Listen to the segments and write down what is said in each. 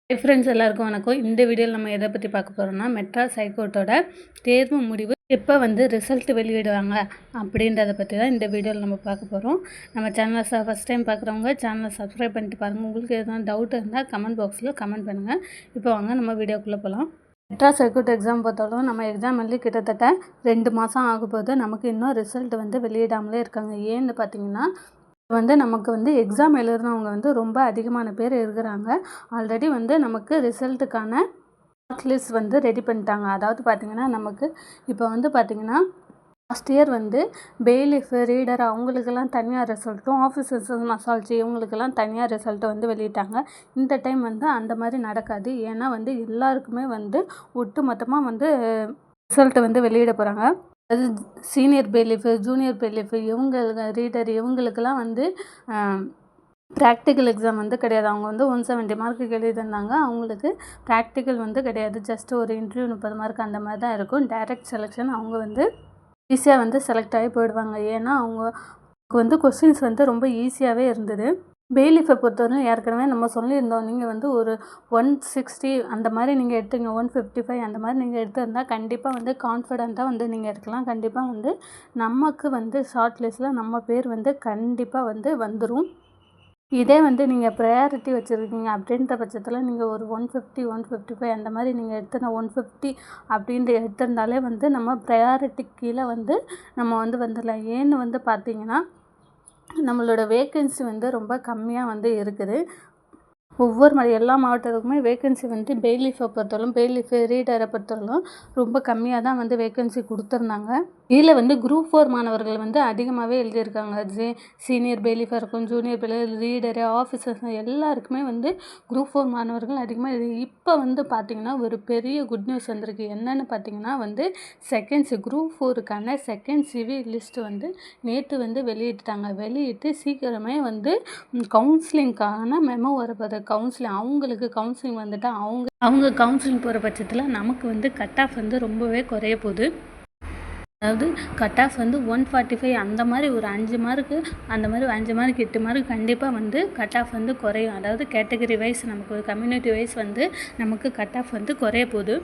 Hi friends, எல்லாருக்கும் வணக்கம். இந்த வீடியோவில் நம்ம எதை பற்றி பார்க்க போகிறோம்னா, மெட்ராஸ் ஹைகோர்ட்டோட தேர்வு முடிவு எப்போ ரிசல்ட் வெளியிடுவாங்க அப்படின்றத பற்றி தான் இந்த வீடியோவில் நம்ம பார்க்க போகிறோம். நம்ம சேனலை ஃபஸ்ட் டைம் பார்க்குறவங்க சேனலை சப்ஸ்கிரைப் பண்ணிட்டு பாருங்கள். உங்களுக்கு எதுவும் டவுட் இருந்தால் கமெண்ட் பாக்ஸில் கமெண்ட் பண்ணுங்கள். இப்போ வாங்க நம்ம வீடியோக்குள்ளே போகலாம். மெட்ராஸ் ஹைகோர்ட் எக்ஸாம் பார்த்தாலும் நம்ம எக்ஸாம் எழுதி கிட்டத்தட்ட 2 மாதம் ஆக போது நமக்கு இன்னும் ரிசல்ட் வெளியிடாமலே இருக்காங்க. ஏன்னு பார்த்தீங்கன்னா நமக்கு எக்ஸாம் எழுதுனவங்க ரொம்ப அதிகமான பேர் இருக்கிறாங்க. ஆல்ரெடி நமக்கு ரிசல்ட்டுக்கான மார்க் லிஸ்ட் ரெடி பண்ணிட்டாங்க. அதாவது பார்த்திங்கன்னா நமக்கு இப்போ பார்த்திங்கன்னா லாஸ்ட் இயர் பெயிலிஃப் ரீடர் அவங்களுக்கெல்லாம் தனியாக ரிசல்ட்டும், ஆஃபீஸர்ஸ் மசால்ச்சி இவங்களுக்கெல்லாம் தனியாக ரிசல்ட்டை வெளியிட்டாங்க. இந்த டைம் அந்த மாதிரி நடக்காது. ஏன்னா எல்லாருக்குமே ஒட்டு மொத்தமாக ரிசல்ட்டை வெளியிட போகிறாங்க. அது சீனியர் பெயிலிஃபு, ஜூனியர் பெயிலிஃபு இவங்க ரீடர் இவங்களுக்கெல்லாம் ப்ராக்டிக்கல் எக்ஸாம் கிடையாது. அவங்க 170 மார்க்குக்கு எழுதியிருந்தாங்க. அவங்களுக்கு ப்ராக்டிக்கல் கிடையாது. ஜஸ்ட் ஒரு இன்டர்வியூ 30 மார்க் அந்த மாதிரி தான் இருக்கும். டைரக்ட் செலெக்ஷன் அவங்க ஈஸியாக செலக்ட் ஆகி போயிடுவாங்க. ஏன்னா அவங்க கொஸ்டின்ஸ் ரொம்ப ஈஸியாகவே இருந்தது. பெயிலிஃபை பொறுத்தவரையும் ஏற்கனவே நம்ம சொல்லியிருந்தோம். நீங்கள் ஒரு 160 அந்த மாதிரி நீங்கள் எடுத்தீங்க, 155 அந்த மாதிரி நீங்கள் எடுத்திருந்தால் கண்டிப்பாக கான்ஃபிடெண்ட்டாக நீங்கள் எடுக்கலாம். கண்டிப்பாக நமக்கு ஷார்ட் லிஸ்ட்டில் நம்ம பேர் கண்டிப்பாக வந்துடும். இதே நீங்கள் ப்ரையாரிட்டி வச்சுருக்கீங்க அப்படின்ற பட்சத்தில் நீங்கள் ஒரு 150 155 அந்த மாதிரி நீங்கள் எடுத்துனா 150 அப்படின்ற எடுத்திருந்தாலே நம்ம ப்ரையாரிட்டி கீழே நம்ம வந்துடலாம். ஏன்னு பார்த்தீங்கன்னா நம்மளோட வேக்கன்சி ரொம்ப கம்மியாக இருக்குது. ஒவ்வொரு எல்லா மாவட்டத்துக்குமே வேக்கன்சி பெயிலிஃபை பொறுத்தவரைக்கும், பெயிலிஃப் ரீடரை பொறுத்தவரைக்கும் ரொம்ப கம்மியாக தான் வேக்கன்சி கொடுத்துருந்தாங்க. இதில் குரூப் 4 மாணவர்கள் அதிகமாகவே எழுதியிருக்காங்க. சீனியர் பெயிலிஃபாக இருக்கும், ஜூனியர் பெயிலிஃப், ரீடரு, ஆஃபீஸர்ஸ் எல்லாருக்குமே குரூப் 4 மாணவர்கள் அதிகமாக இப்போ பார்த்திங்கன்னா ஒரு பெரிய குட் நியூஸ் வந்திருக்கு. என்னென்னு பார்த்தீங்கன்னா குரூப் 4க்கான செகண்ட் சிவி லிஸ்ட்டு நேற்று வெளியிட்டாங்க. வெளியிட்டு சீக்கிரமே கவுன்சிலிங்கான மெமோ வரப்போகுது. அவங்களுக்கு கவுன்சிலிங் வந்துட்டால் அவங்க கவுன்சிலிங் போகிற பட்சத்தில் நமக்கு கட் ஆஃப் ரொம்பவே குறைய போகுது. அதாவது கட் ஆஃப் 145 அந்த மாதிரி ஒரு 5 மார்க்கு, அந்த மாதிரி 5 மார்க் 8 மார்க் கண்டிப்பாக கட் ஆஃப் குறையும். அதாவது கேட்டகரி வைஸ் நமக்கு ஒரு கம்யூனிட்டி வைஸ் நமக்கு கட் ஆஃப் குறைய போகுது.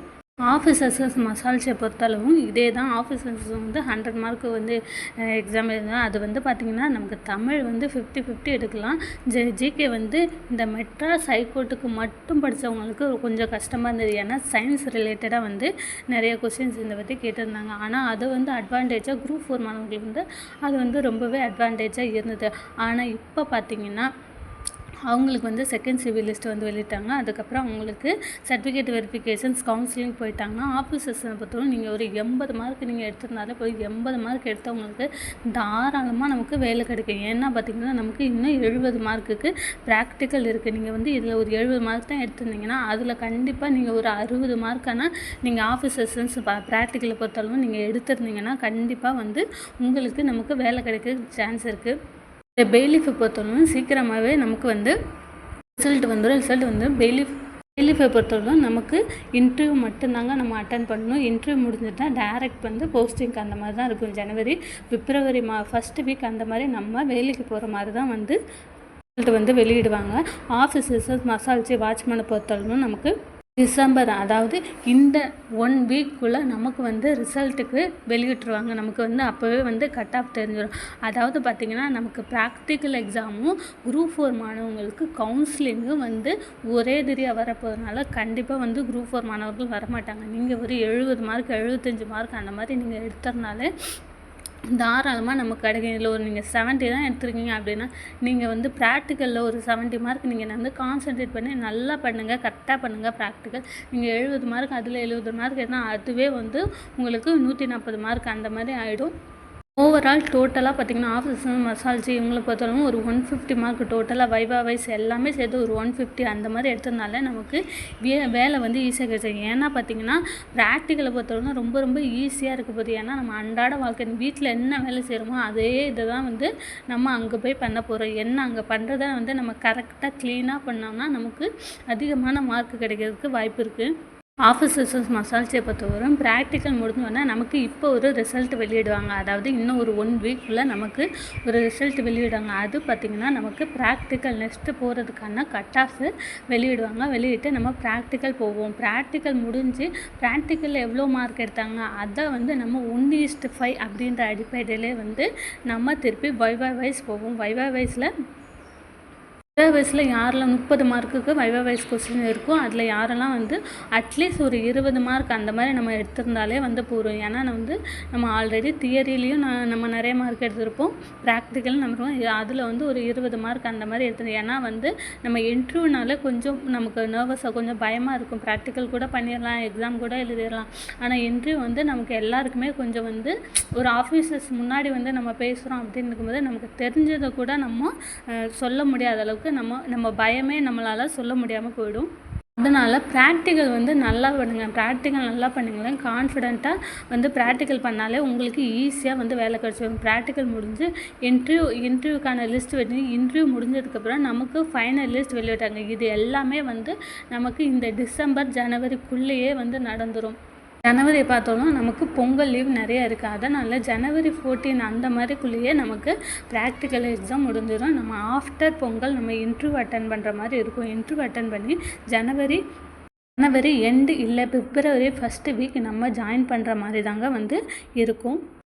ஆஃபீஸர்ஸ் மசால்ச்சியை பொறுத்தளவும் இதே தான். ஆஃபீஸர்ஸ் 100 மார்க்கு எக்ஸாம் எழுதலாம். அது பார்த்திங்கன்னா நமக்கு தமிழ் 50-50 எடுக்கலாம். ஜிகே இந்த மெட்ராஸ் ஹைகோர்ட்டுக்கு மட்டும் படித்தவங்களுக்கு கொஞ்சம் கஷ்டமாக இருந்தது. ஏன்னா சயின்ஸ் ரிலேட்டடாக நிறைய கொஸ்டின்ஸ் இதை பற்றி கேட்டிருந்தாங்க. ஆனால் அது அட்வான்டேஜாக குரூப் 4 மாணவர்களுக்கு அது ரொம்பவே அட்வான்டேஜாக இருந்தது. ஆனால் இப்போ பார்த்திங்கன்னா அவங்களுக்கு செகண்ட் சிவி லிஸ்ட் வெளியிட்டாங்க. அதுக்கப்புறம் அவங்களுக்கு சர்டிஃபிகேட் வெரிஃபிகேஷன்ஸ் கவுன்சிலிங் போயிட்டாங்க. ஆஃபீஸர்ஸை பொறுத்தவரை நீங்கள் ஒரு 80 மார்க் நீங்கள் எடுத்திருந்தாலே போய் 80 மார்க் எடுத்தவங்களுக்கு தாராளமாக நமக்கு வேலை கிடைக்கும். ஏன்னா பார்த்திங்கன்னா நமக்கு இன்னும் 70 மார்க்குக்கு ப்ராக்டிக்கல் இருக்குது. நீங்கள் இதில் ஒரு 70 மார்க் தான் எடுத்திருந்தீங்கன்னா அதில் கண்டிப்பாக நீங்கள் ஒரு 60 மார்க்கான நீங்கள் ஆஃபீஸர்ஸ் ப்ராக்டிக்கலை பொறுத்தளவு நீங்கள் எடுத்திருந்தீங்கன்னா கண்டிப்பாக உங்களுக்கு நமக்கு வேலை கிடைக்க சான்ஸ் இருக்குது. இந்த பெயிலிஃபை பொறுத்தவரைக்கும் சீக்கிரமாகவே நமக்கு ரிசல்ட் வந்துடும். பெயிலிஃபை பொறுத்தவரைக்கும் நமக்கு இன்டர்வியூ மட்டும்தாங்க நம்ம அட்டன் பண்ணணும். இன்டர்வியூ முடிஞ்சுட்டா டைரக்ட் போஸ்டிங் அந்த மாதிரி தான் இருக்கும். ஜனவரி பிப்ரவரி ஃபஸ்ட் வீக் அந்த மாதிரி நம்ம வேலைக்கு போகிற மாதிரி தான் ரிசல்ட் வெளியிடுவாங்க. ஆஃபீஸர்ஸ் மசால்ச்சி வாட்ச்மேனை பொறுத்தவரைக்கும் நமக்கு டிசம்பர், அதாவது இந்த 1 வீக்குள்ளே நமக்கு ரிசல்ட்டுக்கு வெளியிட்டுருவாங்க. நமக்கு அப்போவே கட் ஆஃப் தெரிஞ்சிடும். அதாவது பார்த்திங்கன்னா நமக்கு ப்ராக்டிக்கல் எக்ஸாமும் குரூப் 4 மாணவங்களுக்கு கவுன்சிலிங்கும் ஒரே திரியாக வரப்போகிறதுனால கண்டிப்பாக குரூப் 4 மாணவர்கள் வரமாட்டாங்க. நீங்கள் ஒரு 70 மார்க் 75 மார்க் அந்த மாதிரி நீங்கள் எடுத்ததுனாலே தாராளமாக நமக்கு கிடைக்கும். இதில் ஒரு நீங்கள் 70 தான் எடுத்துருக்கீங்க அப்படின்னா நீங்கள் ப்ராக்டிக்கலில் ஒரு 70 மார்க் நீங்கள் கான்சன்ட்ரேட் பண்ணி நல்லா பண்ணுங்கள், கரெக்டாக பண்ணுங்கள். ப்ராக்டிக்கல் நீங்கள் 70 மார்க் அதில் 70 மார்க் எடுத்தால் அதுவே உங்களுக்கு 140 மார்க் அந்த மாதிரி ஆகிடும். ஓவரால் டோட்டலாக பார்த்திங்கன்னா ஆஃபீஸர் மசால்ச்சி இவங்களை பொறுத்தவரைக்கும் ஒரு 150 மார்க் டோட்டலாக வைவா வைஸ் எல்லாமே சேர்த்து ஒரு 150 அந்த மாதிரி எடுத்ததுனால நமக்கு வேலை ஈஸியாக கிடைச்சிடும். ஏன்னா பார்த்திங்கன்னா ப்ராக்டிக்கலை பொறுத்தவரைக்கும் ரொம்ப ரொம்ப ஈஸியாக இருக்க போகுது. ஏன்னா நம்ம அன்றாட வாழ்க்கை வீட்டில் என்ன வேலை செய்கிறோமோ அதே இதை தான் நம்ம அங்கே போய் பண்ண போகிறோம். என்ன அங்கே பண்ணுறத நம்ம கரெக்டாக க்ளீனாக பண்ணோம்னா நமக்கு அதிகமான மார்க் கிடைக்கிறதுக்கு வாய்ப்பு இருக்குது. ஆஃபீஸர்ஸ் மசால்ஸை பொறுத்தவரைக்கும் ப்ராக்டிக்கல் முடிஞ்சோடனே நமக்கு இப்போ ஒரு ரிசல்ட் வெளியிடுவாங்க. அதாவது இன்னும் ஒரு 1 வீக்குள்ளே நமக்கு ஒரு ரிசல்ட் வெளியிடுவாங்க. அது பார்த்திங்கன்னா நமக்கு ப்ராக்டிக்கல் நெக்ஸ்ட்டு போகிறதுக்கான கட் ஆஃப் வெளியிடுவாங்க. வெளியிட்டு நம்ம ப்ராக்டிக்கல் போவோம். ப்ராக்டிக்கல் முடிஞ்சு ப்ராக்டிக்கலில் எவ்வளோ மார்க் எடுத்தாங்க அதை வந்து நம்ம 1:5 அப்படின்ற அடிப்படையிலே வந்து நம்ம திருப்பி வைவா வைஸ் போவோம். வைவா வைஸில் யாரில் 30 மார்க்குக்கு வைவா வைஸ் கொஸ்டின் இருக்கும். அதில் யாரெல்லாம் வந்து அட்லீஸ்ட் ஒரு 20 மார்க் அந்த மாதிரி நம்ம எடுத்திருந்தாலே வந்து போதும். ஏன்னா நம்ம ஆல்ரெடி தியரிலையும் நம்ம நிறைய மார்க் எடுத்திருப்போம், ப்ராக்டிக்கல் நம்ம அதில் வந்து ஒரு 20 மார்க் அந்த மாதிரி எடுத்துருந்தோம். ஏன்னா வந்து நம்ம இன்டர்வியூனால கொஞ்சம் நமக்கு நர்வஸாக கொஞ்சம் பயமாக இருக்கும். ப்ராக்டிக்கல் கூட பண்ணிடலாம், எக்ஸாம் கூட எழுதிடலாம். ஆனால் இன்டர்வியூ வந்து நமக்கு எல்லாருக்குமே கொஞ்சம் வந்து ஒரு ஆஃபீஸர்ஸ் முன்னாடி வந்து நம்ம பேசுகிறோம் அப்படின்னு இருக்கும்போது நமக்கு தெரிஞ்சதை கூட நம்ம சொல்ல முடியாத அளவுக்கு நம்ம பயமே நம்மளால் சொல்ல முடியாமல் போயிடும். அதனால் ப்ராக்டிக்கல் வந்து நல்லா பண்ணுங்கள். ப்ராக்டிக்கல் நல்லா பண்ணிங்களேன் கான்ஃபிடெண்ட்டாக வந்து ப்ராக்டிக்கல் பண்ணாலே உங்களுக்கு ஈஸியாக வந்து வேலை கிடச்சிடும். ப்ராக்டிக்கல் முடிஞ்சு இன்டர்வியூக்கான லிஸ்ட் இன்டர்வியூ முடிஞ்சதுக்கப்புறம் நமக்கு ஃபைனல் லிஸ்ட் வெளியிட்டாங்க. இது எல்லாமே வந்து நமக்கு இந்த டிசம்பர் ஜனவரிக்குள்ளேயே வந்து நடந்துடும். ஜனவரி பார்த்தாலும் நமக்கு பொங்கல் லீவ் நிறையா இருக்குது. அதனால் ஜனவரி 14 அந்த மாதிரிக்குள்ளேயே நமக்கு ப்ராக்டிக்கல் எக்ஸாம் முடிஞ்சிடும். நம்ம ஆஃப்டர் பொங்கல் நம்ம இன்டர்வியூ அட்டன் பண்ணுற மாதிரி இருக்கும். இன்டர்வியூ அட்டன் பண்ணி ஜனவரி எண்டு இல்லை பிப்ரவரி 1 வீக் நம்ம ஜாயின் பண்ணுற மாதிரி தாங்க வந்து இருக்கும்.